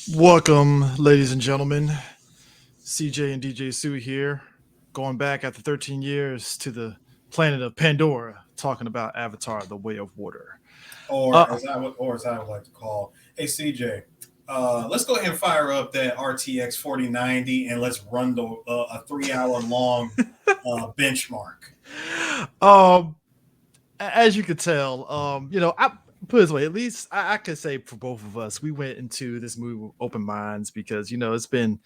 Welcome, ladies and gentlemen. CJ and DJ Sue here, going back after 13 years to the planet of Pandora, talking about Avatar: The Way of Water. or Uh, as I would like to call, hey CJ, let's go ahead and fire up that RTX 4090 and let's run a 3 hour long benchmark. um, as you could tell, I put it this way. At least I could say for both of us, we went into this movie with open minds because it's been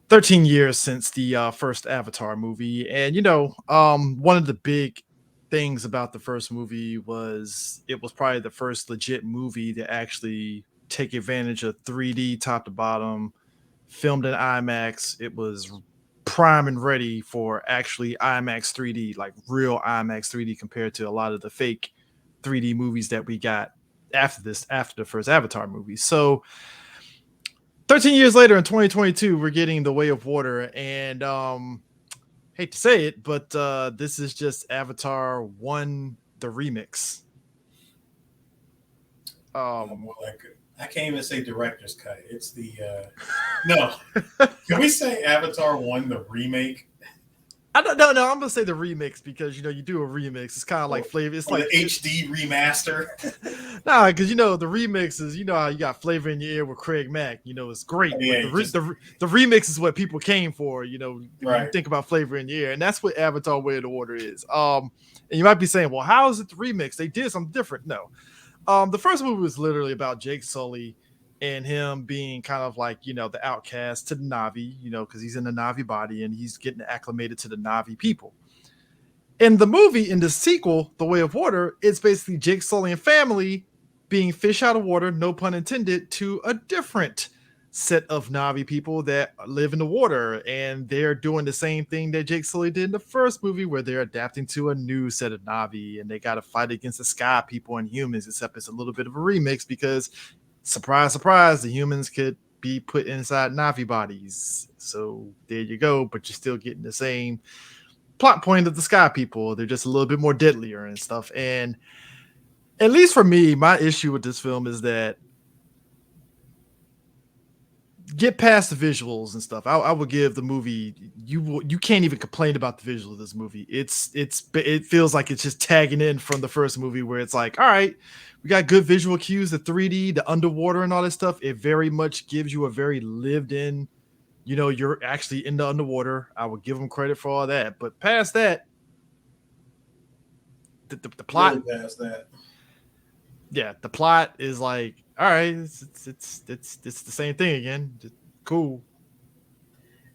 13 years since the first Avatar movie. And, one of the big things about the first movie was it was probably the first legit movie to actually take advantage of 3D top to bottom, filmed in IMAX. It was prime and ready for actually IMAX 3D, like real IMAX 3D compared to a lot of the fake 3D movies that we got after the first Avatar movie. So 13 years later in 2022, we're getting The Way of Water. And hate to say it, but this is just Avatar 1, the remix. Um, More like I can't even say director's cut. It's the no. Can we say Avatar One the remake I don't know. No, I'm gonna say the remix because you do a remix. It's kind of like or, flavor. It's or the like HD remaster? nah, because the remix is how you got flavor in your ear with Craig Mack. It's great, but Yeah, just the remix is what people came for. When you right. think about flavor in your ear, and that's what Avatar: Way of the Water is. And you might be saying, well, how is it the remix? They did something different. No, the first movie was literally about Jake Sully and him being kind of like the outcast to the Navi. Because he's in the Navi body and he's getting acclimated to the Navi people. In the movie, in the sequel, The Way of Water, it's basically Jake Sully and family being fish out of water, no pun intended, to a different set of Navi people that live in the water. And they're doing the same thing that Jake Sully did in the first movie, where they're adapting to a new set of Navi and they got to fight against the sky people and humans, except it's a little bit of a remix because, surprise, surprise, the humans could be put inside Navi bodies. So there you go, but you're still getting the same plot point of the sky people. They're just a little bit more deadlier and stuff. And at least for me, my issue with this film is that get past the visuals and stuff. I would give the movie you can't even complain about the visual of this movie. It feels like it's just tagging in from the first movie where it's like, all right, we got good visual cues, the 3D, the underwater and all this stuff. It very much gives you a very lived in, you're actually in the underwater. I would give them credit for all that. But past that, the plot, Really past that. yeah, the plot is like, all right, it's the same thing again. Just cool.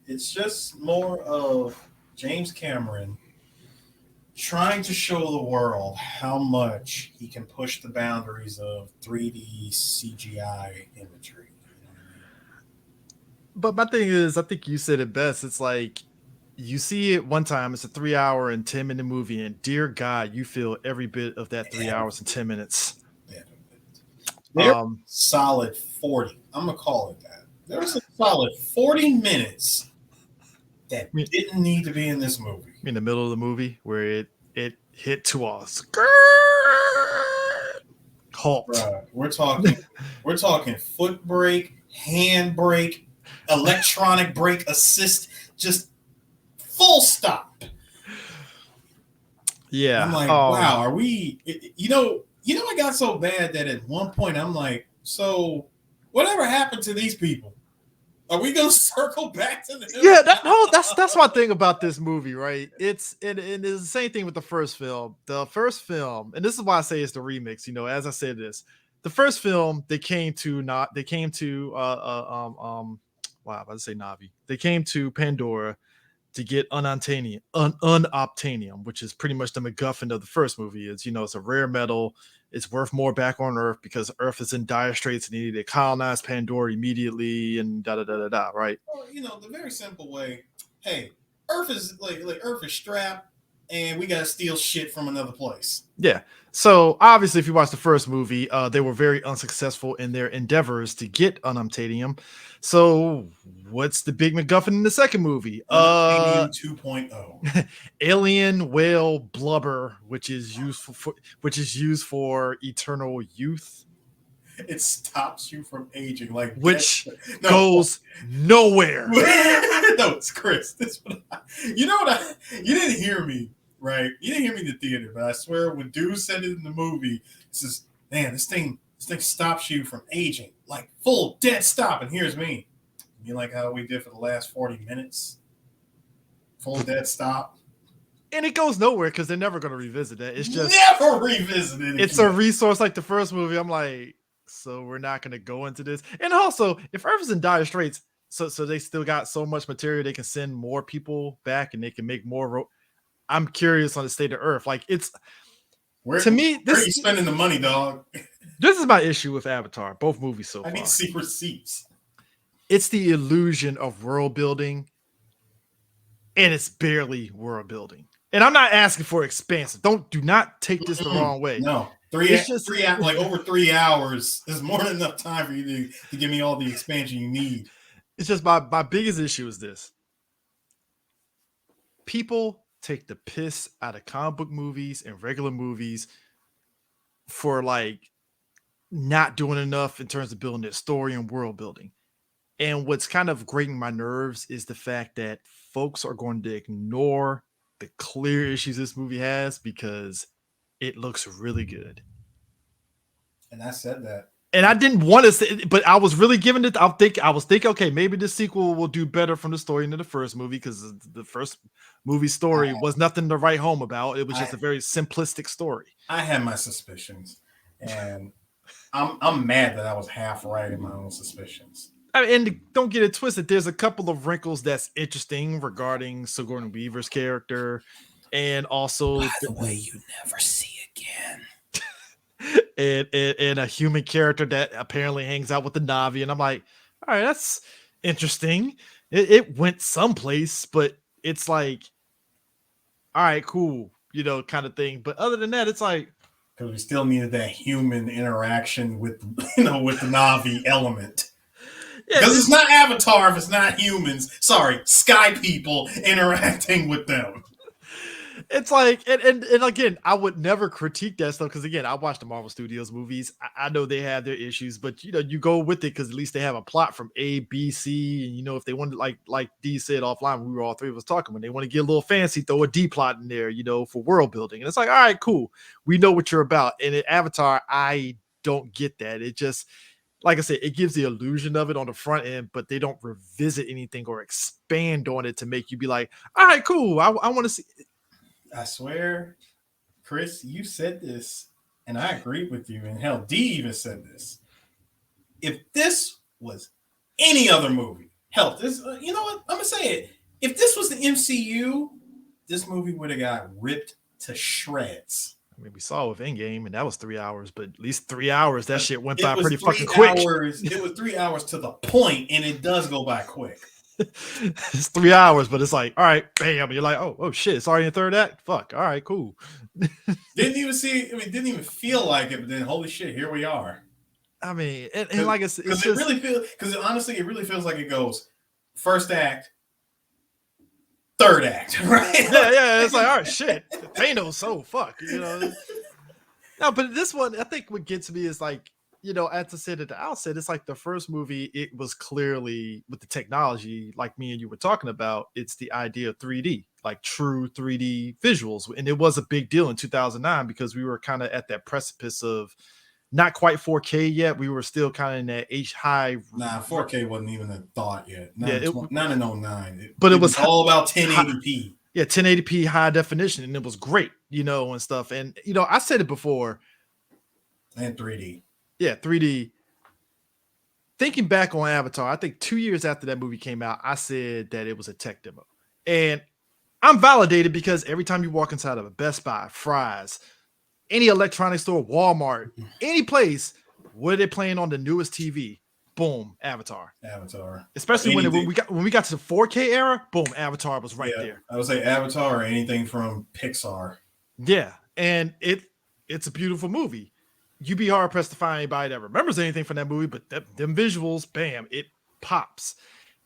It's just more of James Cameron trying to show the world how much he can push the boundaries of 3D CGI imagery. You know what I mean? But my thing is, I think you said it best. It's like you see it one time, it's a 3 hour and 10 minute movie, and dear God, you feel every bit of that 3 hours and 10 minutes. Yeah. There's Um, solid 40. I'm gonna call it that. There's a solid 40 minutes that I mean, didn't need to be in this movie. in the middle of the movie where it hit to us, halt. Right. We're talking foot brake, hand brake, electronic brake assist, just full stop. I'm Yeah. like, wow, are we? I got so bad that at one point I'm like, so whatever happened to these people? Are we gonna circle back to them? Yeah, that's my thing about this movie, right? It's the same thing with the first film. The first film, and this is why I say it's the remix. As I said this, the first film they came to wow, I was about to say Navi. They came to Pandora to get unobtainium, which is pretty much the MacGuffin of the first movie. It's a rare metal. It's worth more back on Earth because Earth is in dire straits and they need to colonize Pandora immediately and da da da da da. Right? Or the very simple way. Hey, Earth is like Earth is strapped, and we gotta steal shit from another place. Yeah. So obviously, if you watch the first movie, they were very unsuccessful in their endeavors to get unobtainium. So what's the big MacGuffin in the second movie? Unobtainium 2.0. Alien whale blubber, which is used for eternal youth. It stops you from aging. Like that. which No, goes nowhere. no, it's Chris. You know what? You didn't hear me, right? You didn't hear me in the theater, but I swear, when dude said it in the movie, it says, "Man, this thing stops you from aging, like full dead stop." And here's me. You like how we did for the last 40 minutes? Full dead stop. And it goes nowhere because they're never going to revisit that. It's just Never revisit it it's a again. resource like the first movie. I'm like, so we're not going to go into this. And also, if Earth is in dire straits, so they still got so much material they can send more people back and they can make more. I'm curious on the state of Earth. Like it's Where to me where are you spending the money, dog? this is my issue with Avatar, both movies so I need to far. see receipts. It's the illusion of world building, and it's barely world building. And I'm not asking for expansive. Do not take this the wrong way. No, It's just like over 3 hours is more than enough time for you to give me all the expansion you need. it's just my biggest issue is this. People take the piss out of comic book movies and regular movies for like not doing enough in terms of building their story and world building. And what's kind of grating my nerves is the fact that folks are going to ignore the clear issues this movie has because it looks really good. And I said that. And I didn't want to say, but I was really giving it. I was thinking, okay, maybe the sequel will do better from the story than the first movie because the first movie story was nothing to write home about. It was just a very simplistic story. I had my suspicions, and I'm mad that I was half right in my own suspicions. I mean, and don't get it twisted. There's a couple of wrinkles that's interesting regarding Sigourney Weaver's character, and also By the way, you never see again. and a human character that apparently hangs out with the Navi. And I'm like, all right, that's interesting. It went someplace, but it's like, all right, cool, kind of thing. But other than that, it's like because we still needed that human interaction with with the Navi element. Because it's not Avatar if it's not humans. Sorry, sky people interacting with them. It's like, and again, I would never critique that stuff because again, I watch the Marvel Studios movies. I know they have their issues, but you go with it because at least they have a plot from A, B, C, and if they wanted, like D said offline, we were all three of us talking, when they want to get a little fancy, throw a D plot in there, for world building, and it's like, all right, cool, we know what you're about. And in Avatar, I don't get that. It just, like I said, it gives the illusion of it on the front end, but they don't revisit anything or expand on it to make you be like, all right, cool, I want to see. I swear, Chris, you said this, and I agreed with you. And hell, D even said this. If this was any other movie, hell, this, you know what? I'm gonna say it. If this was the MCU, this movie would have got ripped to shreds. I mean, we saw with Endgame, and that was 3 hours, but at least 3 hours, that shit went by pretty fucking quick. It was 3 hours to the point, and it does go by quick. It's 3 hours, but it's like, all right, bam. You're like, oh shit, it's already in the third act. Fuck. All right, cool. Didn't even feel like it, but then holy shit, here we are. I mean, and like I said, because honestly, it really feels like it goes first act, third act, right? Yeah. It's like, all right, shit. Thanos, so fuck. No, but this one, I think what gets me is like, as I said at the outset, it's like the first movie, it was clearly with the technology, like me and you were talking about, it's the idea of 3D, like true 3D visuals. And it was a big deal in 2009 because we were kind of at that precipice of not quite 4K yet. We were still kind of in that high. Nah, 4K wasn't even a thought yet. Not in 09. But it was all about 1080p. Yeah, 1080p high definition. And it was great, and stuff. And, I said it before. And 3D. Yeah, 3D. Thinking back on Avatar, I think 2 years after that movie came out, I said that it was a tech demo. And I'm validated because every time you walk inside of a Best Buy, Fry's, any electronic store, Walmart, any place, what are they playing on the newest TV? Boom, Avatar. Especially when we got to the 4K era, boom, Avatar was right there. I would say Avatar or anything from Pixar. Yeah, and it's a beautiful movie. You'd be hard pressed to find anybody that remembers anything from that movie, but them visuals, bam, it pops.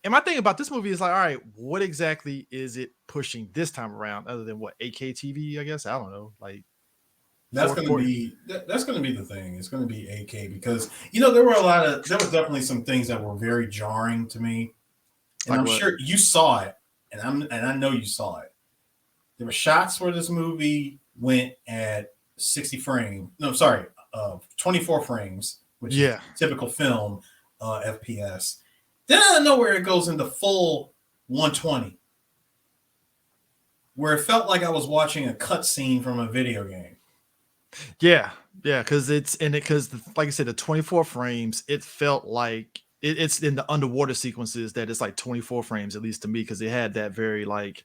And my thing about this movie is like, all right, what exactly is it pushing this time around, other than what, 8K TV? I guess I don't know. Like, That's Fourth going to quarter. be that's going to be the thing. It's going to be AK because there was definitely some things that were very jarring to me, and Like I'm what? sure you saw it, and I know you saw it. There were shots where this movie went at 60 frames. No, sorry, 24 frames, which is Yeah. typical film FPS. Then out of nowhere, it goes into full 120, where it felt like I was watching a cutscene from a video game. Yeah. Yeah. Cause it's in it because like I said, the 24 frames, it felt like it's in the underwater sequences that it's like 24 frames, at least to me, because it had that very like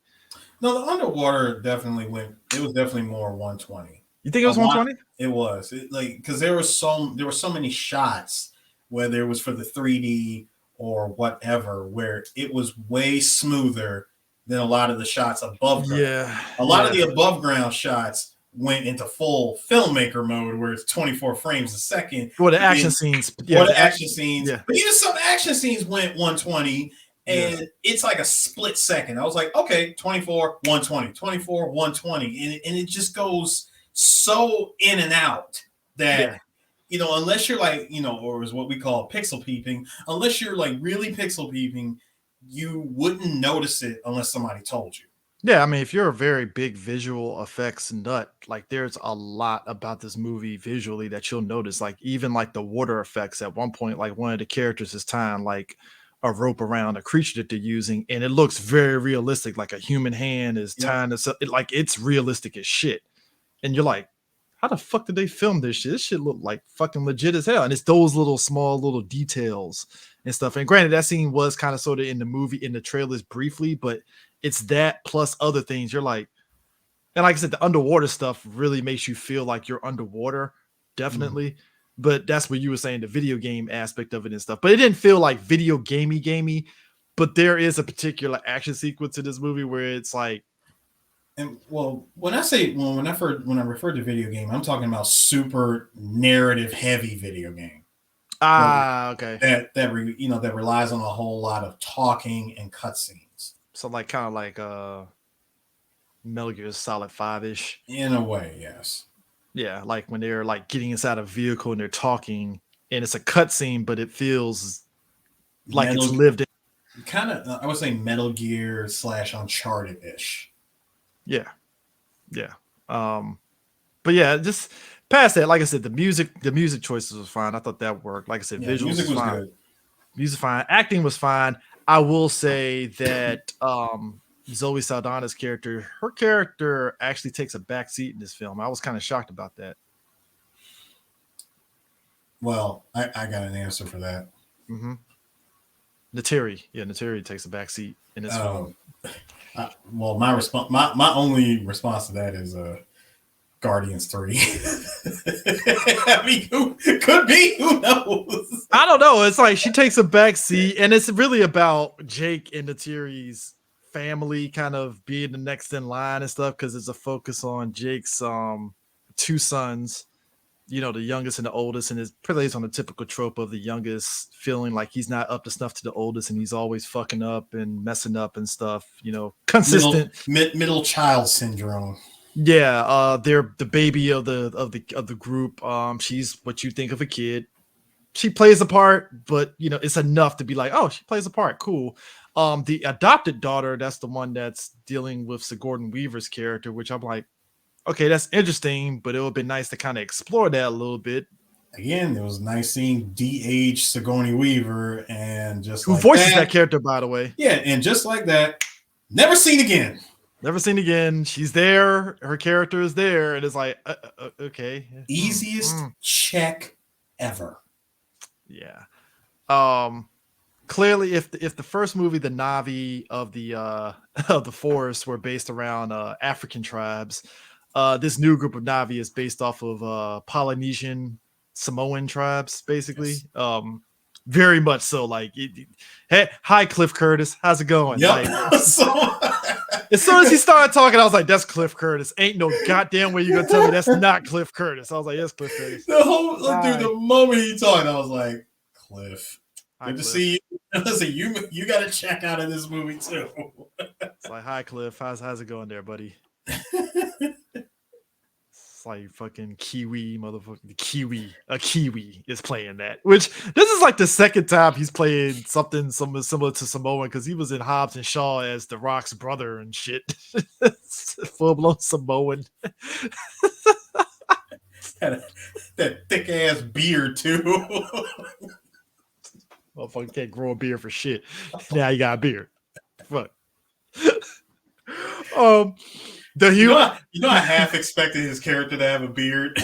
No, the underwater definitely went. It was definitely more 120. you think it A was lot. 120? It was like because there were so many shots, whether it was for the 3D or whatever, where it was way smoother than a lot of the shots above ground. Yeah. A lot of Yeah. the above ground shots went into full filmmaker mode, where it's 24 frames a second, Well, the and action then scenes. Yeah. or The the act. action scenes. Yeah. But even some action scenes went 120, Yeah. and it's like a split second. I was like, okay, 24, 120, 24, 120. And it just goes so in and out that, Yeah. unless you're like, or is what we call pixel peeping, unless you're like really pixel peeping, you wouldn't notice it unless somebody told you. Yeah, I mean, if you're a very big visual effects nut, like there's a lot about this movie visually that you'll notice. Like even like the water effects at one point, like one of the characters is tying like a rope around a creature that they're using, and it looks very realistic, like a human hand is Yep. tying this up. Like it's realistic as shit. And you're like, how the fuck did they film this shit? This shit look like fucking legit as hell. And it's those little small little details and stuff. And granted, that scene was kind of sort of in the movie, in the trailers briefly, but it's that plus other things. You're like, and like I said, the underwater stuff really makes you feel like you're underwater, Mm. definitely. But that's what you were saying, the video game aspect of it and stuff. But it didn't feel like video gamey. But there is a particular action sequence in this movie where it's like, And well, when I refer to video game, I'm talking about super narrative heavy video game okay. that relies on a whole lot of talking and cutscenes. So like kind of like Metal Gear Solid 5-ish. In a way, yes. Yeah, like when they're like getting inside a vehicle and they're talking and it's a cutscene, but it feels like it's Metal lived in. kind of I would say Metal Gear / Uncharted ish. Yeah. Yeah. But yeah, just past that, like I said, the music choices was fine. I thought that worked. Like I said, Yeah, visuals music was was fine. good. Music fine. Acting was fine. I will say that Zoe Saldana's character, her character actually takes a back seat in this film. I was kind of shocked about that. Well, I got an answer for that. Mm-hmm. Nateri takes a back seat in this film. Well, my response, my only response to that is Guardians 3. I mean, who could be? Who knows? I don't know. It's like she takes a back seat, and it's really about Jake and Nateri's family kind of being the next in line and stuff because it's a focus on Jake's two sons, the youngest and the oldest, and it plays on the typical trope of the youngest feeling like he's not up to snuff to the oldest, and he's always fucking up and messing up and stuff. Consistent. Middle child syndrome. Yeah, they're the baby of the group. She's what you think of a kid. She plays a part, but it's enough to be like, oh, she plays a part. Cool. The adopted daughter, that's the one that's dealing with Sigourney Weaver's character, which I'm like, okay, that's interesting, but it would be nice to kind of explore that a little bit. Again, it was nice seeing DH Sigourney Weaver, and just Who like voices that that, character, by the way? yeah, and just like that, never seen again. Never seen again. She's there. Her character is there, and it's like, okay, Easiest check ever. Yeah. Clearly, if the first movie, the Navi of the of the forest, were based around African tribes, this new group of Navi is based off of Polynesian Samoan tribes, basically. Yes. Very much so. Like, hey, hi Cliff Curtis, how's it going? Yep. Like, So as soon as he started talking, I was like, "That's Cliff Curtis." Ain't no goddamn way you're gonna tell me that's not Cliff Curtis. I was like, "Yes, Cliff Curtis." the whole Hi. dude, the moment he talked, I was like, Cliff. Hi, Good to Cliff. see you. Listen, you got to check out of this movie too. It's like, "Hi, Cliff. How's it going there, buddy?" It's like fucking Kiwi, motherfucking Kiwi. A Kiwi is playing that. Which this is like the second time he's playing something similar to Samoan because he was in Hobbs and Shaw as The Rock's brother and shit. Full blown Samoan. That thick ass beard too. Motherfucker can't grow a beard for shit. Now you got a beard. Fuck. um, the humor. I half expected his character to have a beard.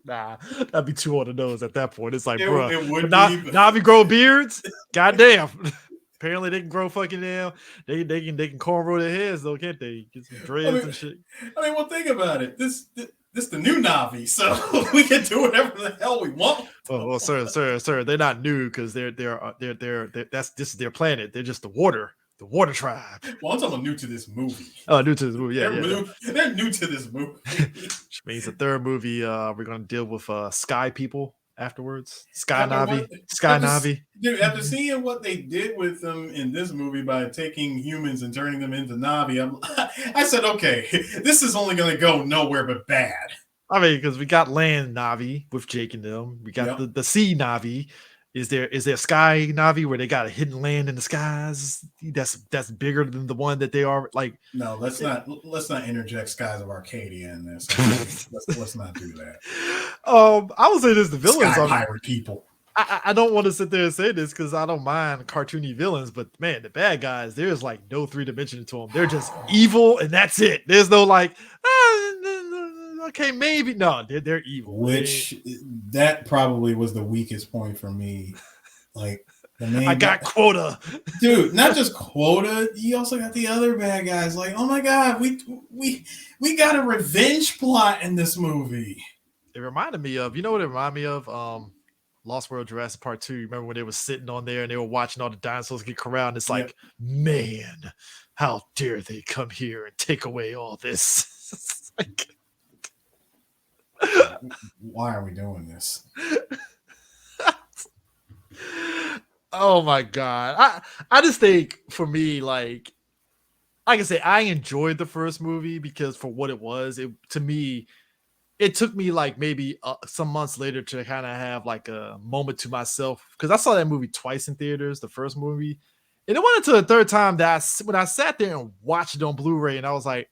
Nah, that'd be too on the nose at that point. It's like, bro, it would now, be. now if you grow beards, goddamn. Apparently they can grow fucking damn. They can cornrow their heads though, can't they? Get some dreads and shit. Well, think about it. This the new Navi, so we can do whatever the hell we want. Oh, well, sir, they're not new because they're this is their planet. They're just the water tribe. Well, I'm talking about new to this movie. Oh, new to this movie, yeah, they're new to this movie. Which means the third movie, we're gonna deal with sky people afterwards. Sky Navi. Dude, after seeing what they did with them in this movie by taking humans and turning them into Navi, I said, okay, this is only going to go nowhere but bad. I mean, because we got land Navi with Jake and them. We got the sea Navi. Is there sky Navi where they got a hidden land in the skies? That's bigger than the one that they are like. No, let's not interject Skies of Arcadia in this. let's not do that. I would say this: the villains Sky are pirate people. I don't want to sit there and say this because I don't mind cartoony villains, but man, the bad guys, there's like no 3-dimension to them. They're just evil, and that's it. There's no like, okay, maybe no, they're evil. Which that probably was the weakest point for me. Like the main I got quota, dude. Not just quota. You also got the other bad guys. Like, oh my god, we got a revenge plot in this movie. It reminded me of, you know what it reminded me of? Lost World Jurassic Park 2. Remember when they were sitting on there and they were watching all the dinosaurs get corralled? It's like, man, how dare they come here and take away all this? Like, why are we doing this? Oh my god. I just think for me, like I say, I enjoyed the first movie because for what it was, to me, it took me like maybe some months later to kind of have like a moment to myself because I saw that movie twice in theaters, the first movie, and it went into the third time that when I sat there and watched it on Blu-ray, and I was like,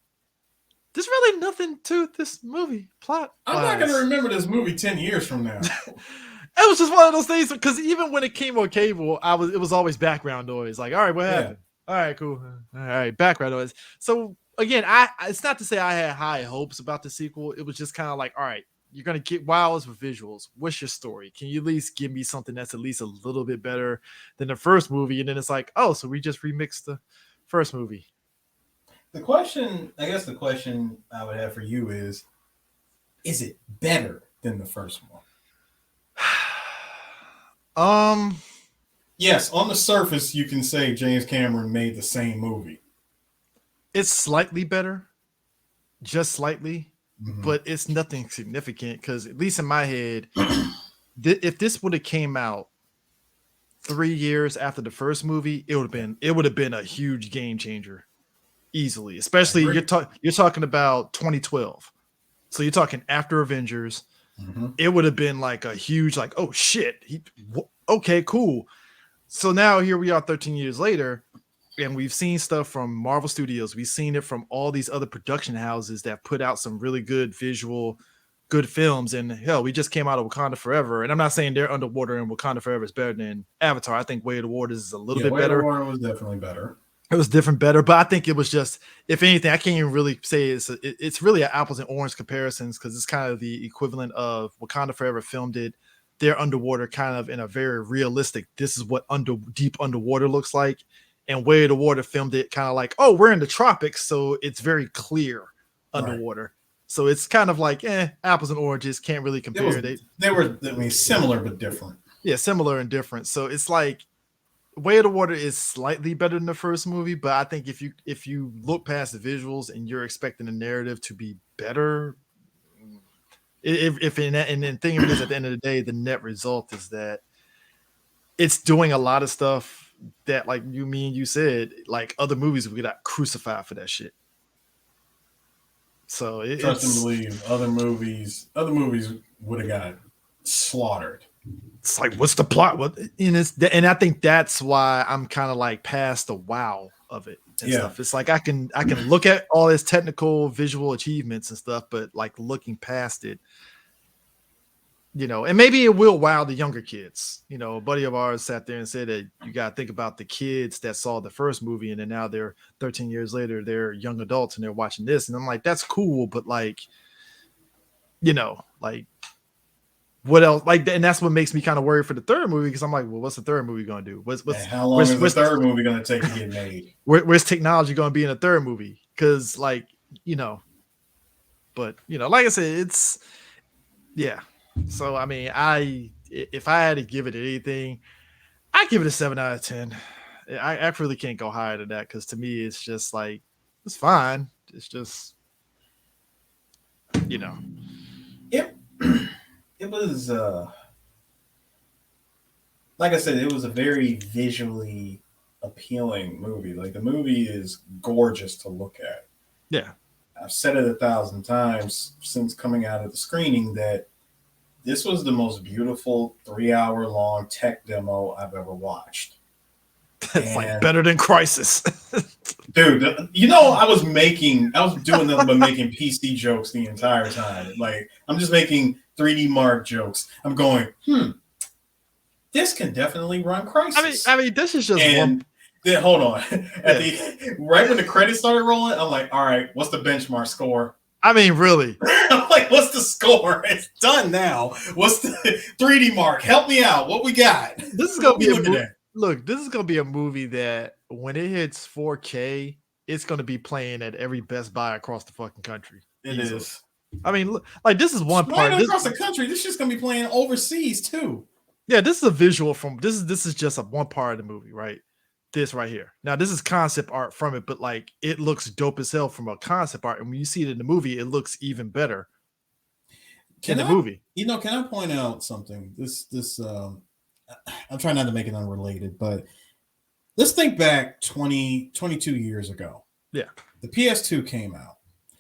"There's really nothing to this movie plot." I'm not going to remember this movie 10 years from now. It was just one of those things because even when it came on cable, it was always background noise. Like, all right, what happened? All right, cool. All right, background noise. So again, it's not to say I had high hopes about the sequel. It was just kind of like, all right, you're gonna get wow us with visuals. What's your story? Can you at least give me something that's at least a little bit better than the first movie? And then it's like, oh, so we just remixed the first movie. I guess the question I would have for you is it better than the first one? Yes, on the surface, you can say James Cameron made the same movie. It's slightly better, just slightly, but it's nothing significant because at least in my head, if this would have came out 3 years after the first movie, it would have been a huge game changer, easily. Especially you're talking about 2012, so you're talking after Avengers. It would have been like a huge like, oh shit, okay, cool. So now here we are 13 years later, and we've seen stuff from Marvel Studios. We've seen it from all these other production houses that put out some really good visual, good films. And hell, we just came out of Wakanda Forever. And I'm not saying they're underwater and Wakanda Forever is better than Avatar. I think Way of the Waters is a little bit better. Way of the Water was definitely better. It was better, but I think it was just, if anything, I can't even really say it's really an apples and orange comparisons because it's kind of the equivalent of Wakanda Forever filmed it. They're underwater kind of in a very realistic, this is what deep underwater looks like. And Way of the Water filmed it kind of like, oh, we're in the tropics, so it's very clear underwater. Right. So it's kind of like, apples and oranges, can't really compare. They were similar but different. Yeah, similar and different. So it's like Way of the Water is slightly better than the first movie, but I think if you look past the visuals and you're expecting the narrative to be better, and then thing is, at the end of the day, the net result is that it's doing a lot of stuff that, like you said, like other movies we got crucified for that shit. So Trust and it's believe other movies would have got slaughtered. it's like what's the plot? What and I think that's why I'm kind of like past the wow of it and Yeah. stuff. It's like I can look at all his technical visual achievements and stuff, but like looking past it, and maybe it will wow the younger kids. A buddy of ours sat there and said that you got to think about the kids that saw the first movie and then now they're 13 years later, they're young adults and they're watching this. And I'm like, that's cool, but like, like what else? Like, and that's what makes me kind of worried for the third movie because I'm like, well, what's the third movie going to do? And how long is the third movie going to take to get made? Where's technology going to be in the third movie? Because like, but like I said, it's yeah. So I mean, if I had to give it anything, I give it a 7 out of 10. I really can't go higher than that because to me, it's just like it's fine. It's just It it was like I said, it was a very visually appealing movie. Like the movie is gorgeous to look at. Yeah. I've said it 1,000 times since coming out of the screening that this was the most beautiful 3 hour long tech demo I've ever watched. It's like better than Crisis. Dude, I was doing nothing but making PC jokes the entire time. Like, I'm just making 3D Mark jokes. I'm going, this can definitely run Crisis. I mean, this is just one. Then hold on. Right when the credits started rolling, I'm like, all right, what's the benchmark score? I mean, really? I'm like, what's the score? It's done now. What's the 3D Mark? Help me out. What we got? This is gonna be a movie. Look, this is gonna be a movie that when it hits 4K, it's gonna be playing at every Best Buy across the fucking country. It is. I mean, look, like this is one part. Across the country, this shit's gonna be playing overseas too. Yeah, this is a visual from this is just a one part of the movie, right? This right here. Now, this is concept art from it, but like it looks dope as hell from a concept art, and when you see it in the movie, it looks even better in the movie. Can I point out something? I'm trying not to make it unrelated, but let's think back 22 years ago. Yeah. The PS2 came out.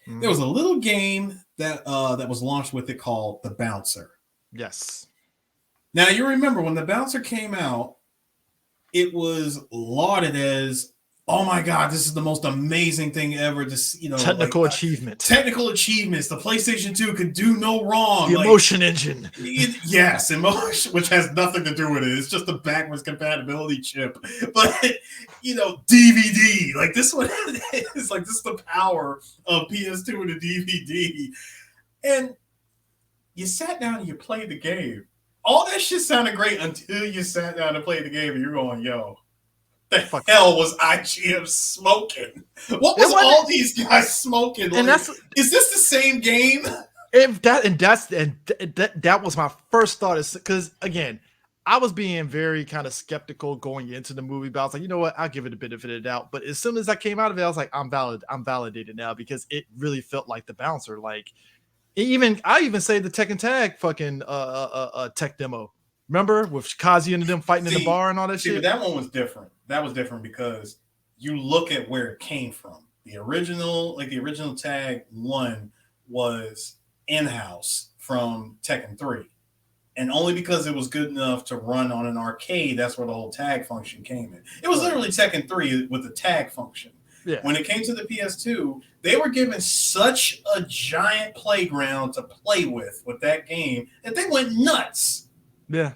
Mm-hmm. There was a little game that was launched with it called The Bouncer. Yes. Now, you remember when The Bouncer came out, it was lauded as, oh my God, this is the most amazing thing ever. Technical achievements. Technical achievements. The PlayStation 2 could do no wrong. The emotion engine. Yes, emotion, which has nothing to do with it. It's just a backwards compatibility chip. But DVD. Like this one is like this is the power of PS2 and the DVD. And you sat down and you played the game. All that shit sounded great until you sat down and played the game and you're going, yo, the hell was IGM smoking? What was all these guys smoking? Like, is this the same game? That was my first thought. Is because again, I was being very kind of skeptical going into the movie, but I was like, you know what, I'll give it a benefit of the doubt. But as soon as I came out of it, I was like, I'm validated now because it really felt like The Bouncer. Like I even say the Tekken Tag fucking tech demo. Remember with Kazi and them fighting in the bar and all that shit? But that one was different. That was different because you look at where it came from. The original Tag 1 was in-house from Tekken 3. And only because it was good enough to run on an arcade, that's where the whole tag function came in. It was literally Tekken 3 with the tag function. Yeah. When it came to the PS2, they were given such a giant playground to play with that game that they went nuts. Yeah.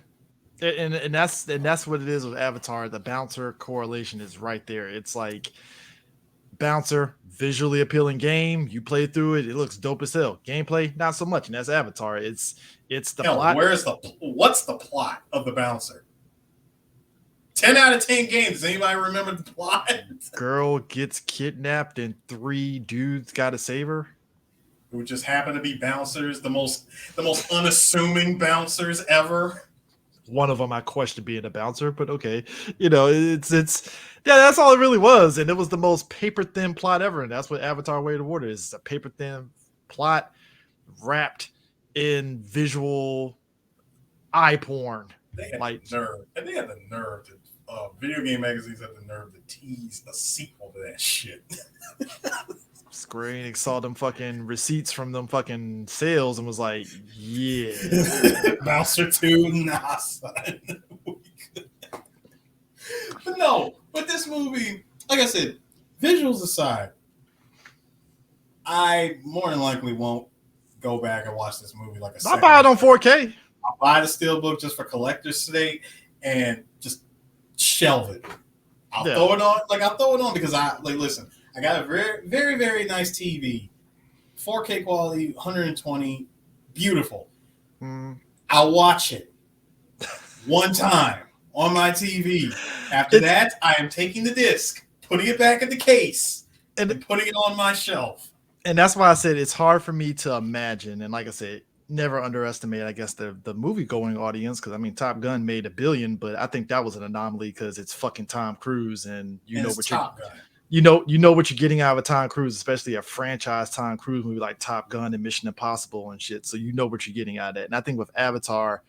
And that's what it is with Avatar. The Bouncer correlation is right there. It's like Bouncer, visually appealing game. You play through it, it looks dope as hell. Gameplay, not so much. And that's Avatar. It's the plot. What's the plot of the Bouncer? 10 out of 10 games. Does anybody remember the plot? Girl gets kidnapped and 3 dudes got to save her. Who just happen to be bouncers, the most unassuming bouncers ever. One of them I question being a bouncer, but okay. It's that's all it really was. And it was the most paper thin plot ever. And that's what Avatar Way of the Water is. It's a paper thin plot wrapped in visual eye porn. They had the nerve. And they had the nerve to video game magazines had the nerve to tease a sequel to that shit. Square Enix saw them fucking receipts from them fucking sales and was like, yeah. Bouncer 2, nah, son. But no, but this movie, like I said, visuals aside, I more than likely won't go back and watch this movie like a I second. buy it on 4K. I'll buy the steelbook just for collector's sake and just shelve it. I'll throw it on, because listen, I got a very, very, very nice TV, 4K quality, 120, beautiful. I'll watch it one time on my TV. After that, I am taking the disc, putting it back in the case, and putting it on my shelf. And that's why I said it's hard for me to imagine. And like I said, never underestimate, I guess, the movie going audience. Because I mean, Top Gun made $1 billion, but I think that was an anomaly because it's fucking Tom Cruise, and you know what you know what you're getting out of a Tom Cruise, especially a franchise Tom Cruise movie like Top Gun and Mission Impossible and shit. So you know what you're getting out of it. And I think with Avatar,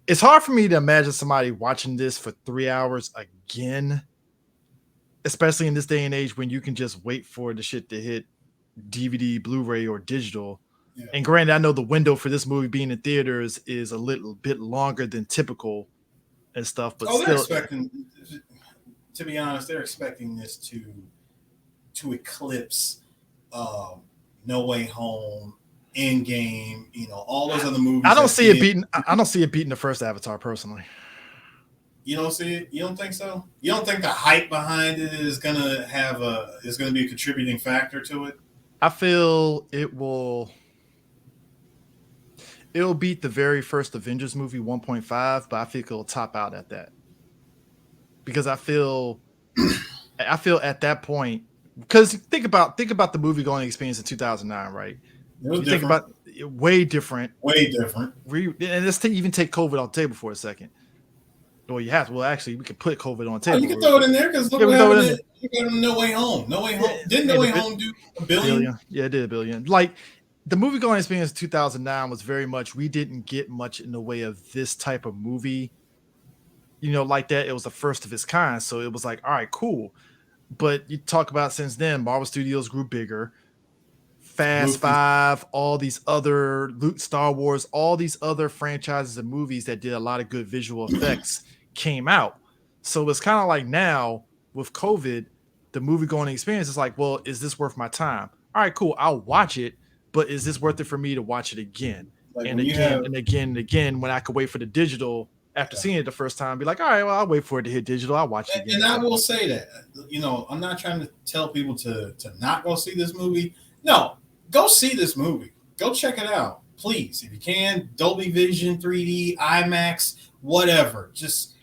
it's hard for me to imagine somebody watching this for 3 hours again, especially in this day and age when you can just wait for the shit to hit DVD, Blu-ray, or digital. Yeah. And granted, I know the window for this movie being in theaters is a little bit longer than typical and stuff, but they're expecting, to be honest, they're expecting this to eclipse No Way Home, Endgame, all those other movies. I don't see it beating the first Avatar personally. You don't see it? You don't think so? You don't think the hype behind it is gonna be a contributing factor to it? I feel it'll beat the very first Avengers movie 1.5, but I think it'll top out at that. Because I feel at that point, because think about the movie going experience in 2009, right? It was different. Think about way different. And let's even take COVID on the table for a second. Well, you have to. Well, actually, we can put COVID on the table. You can throw it in there because look what happened. You got No Way Home. No Way Home. Didn't No Way Home do $1 billion? Yeah, it did $1 billion. Like the movie going experience in 2009 was very much, we didn't get much in the way of this type of movie. Like that. It was the first of its kind. So it was like, all right, cool. But you talk about since then, Marvel Studios grew bigger. Fast Five, all these other Star Wars, all these other franchises and movies that did a lot of good visual effects came out. So it's kind of like now with COVID, the movie going experience is like, well, is this worth my time? All right, cool. I'll watch it, but is this worth it for me to watch it again? And again, when I could wait for the digital after seeing it the first time, be like, all right, well, I'll wait for it to hit digital. I'll watch it again. And I will say that, I'm not trying to tell people to not go see this movie. No, go see this movie. Go check it out, please. If you can, Dolby Vision, 3D, IMAX, whatever. Just,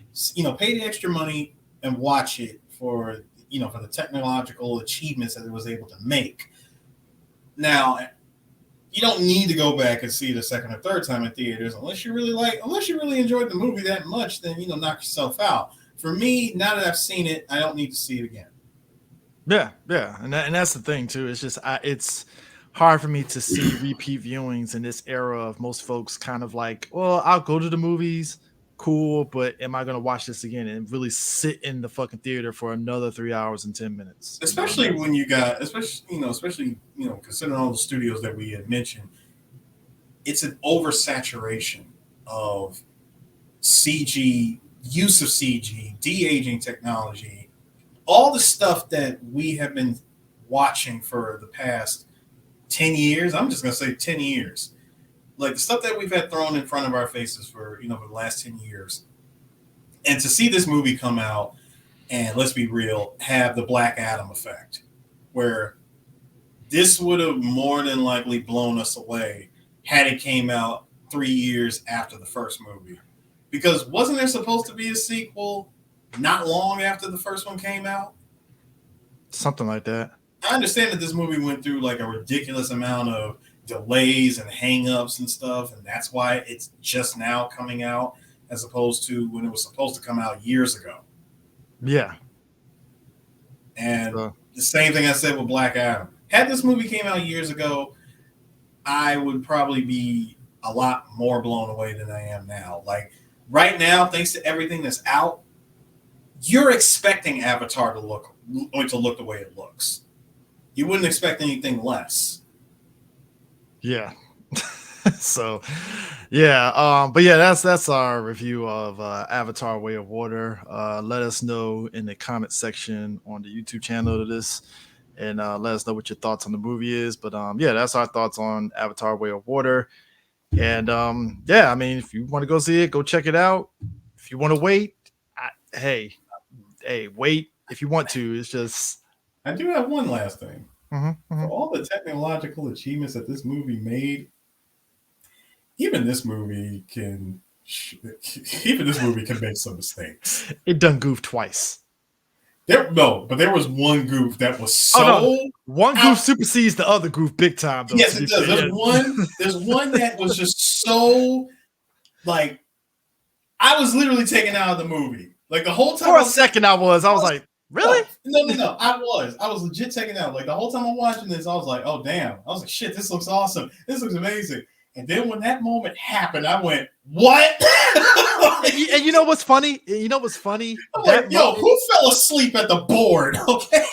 pay the extra money and watch it for the technological achievements that it was able to make. Now, you don't need to go back and see it a second or third time in theaters unless you really enjoyed the movie that much. Then knock yourself out. For me, now that I've seen it, I don't need to see it again. Yeah, and that's the thing too. It's just it's hard for me to see repeat viewings in this era of most folks kind of like, well, I'll go to the movies, cool, but am I going to watch this again and really sit in the fucking theater for another 3 hours and 10 minutes? Especially when you got, considering all the studios that we had mentioned, it's an oversaturation of CG, use of CG, de-aging technology, all the stuff that we have been watching for the past 10 years. I'm just going to say 10 years. Like the stuff that we've had thrown in front of our faces for the last 10 years. And to see this movie come out and, let's be real, have the Black Adam effect, where this would have more than likely blown us away had it came out 3 years after the first movie. Because wasn't there supposed to be a sequel not long after the first one came out? Something like that. I understand that this movie went through like a ridiculous amount of delays and hang-ups and stuff, and that's why it's just now coming out as opposed to when it was supposed to come out years ago. Yeah. And the same thing I said with Black Adam. Had this movie came out years ago, I would probably be a lot more blown away than I am now. Like right now, thanks to everything that's out, you're expecting Avatar to look the way it looks. You wouldn't expect anything less. Yeah. So yeah, but yeah, that's our review of Avatar Way of Water. Let us know in the comment section on the YouTube channel of this, and let us know what your thoughts on the movie is. But yeah, that's our thoughts on Avatar Way of Water. And yeah, I mean, if you want to go see it, go check it out. If you want to wait, hey, wait if you want to. It's just I do have one last thing. mhm, For mhm. all the technological achievements that this movie made, even this movie can even this movie can make some mistakes. It done goof twice. But there was one goof that was Oh no, so one goof out. supersedes the other goof big time though. To Yes, be it does. fair, There's one that was just so like I was literally taken out of the movie. Like the whole time for I a was like, second, I was like, really? no. I was legit taken out. Like the whole time I'm watching this, I was like, oh damn. I was like, shit, this looks awesome. This looks amazing. And then when that moment happened, I went, what? And you know what's funny? You know what's funny? I'm That like, yo, who fell asleep at the board? Okay.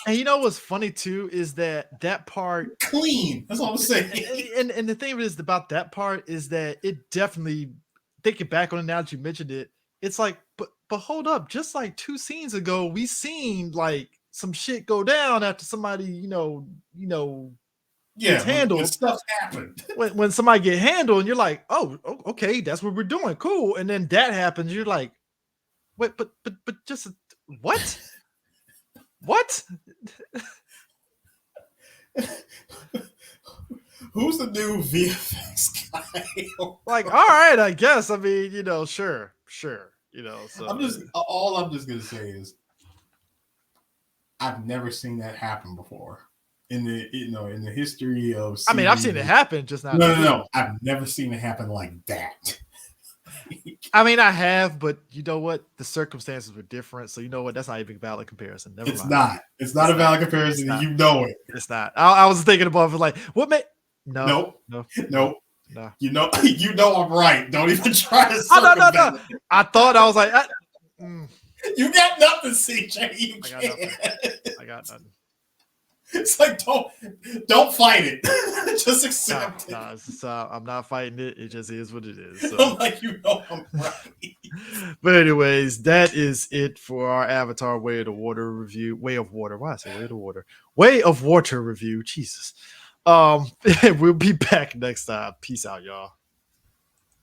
and you know what's funny too is that part Clean. That's all I'm saying. and the thing is about that part is that it definitely thinking back on it now that you mentioned it, it's like, but hold up, just like 2 scenes ago, we seen like some shit go down after somebody, gets Yeah, when handled. stuff happened. When somebody get handled, and you're like, oh, okay, that's what we're doing, cool. And then that happens, you're like, wait, but just what? What? Who's the new VFX guy? Like, all right, I guess. I mean, sure. So I'm just gonna say is I've never seen that happen before in the history of I mean, I've seen it happen, just not. No. I've never seen it happen like that. I mean, I have, but you know what? The circumstances were different, so you know what? That's not even a valid comparison. Never mind. It's not a valid comparison, and you know it. It's not. I was thinking about it, like, what made? No. Nope. You know I'm right. Don't even try to circumvent no. I thought I was like, you got nothing, CJ. You I got nothing. It's like don't fight it. Just accept it. I'm not fighting it. It just is what it is. So. I'm like, I'm right. But anyways, that is it for our Avatar Way of Water review. Way of Water. Why I say Way of Water? Way of Water review. Jesus. We'll be back next time. Peace out, y'all.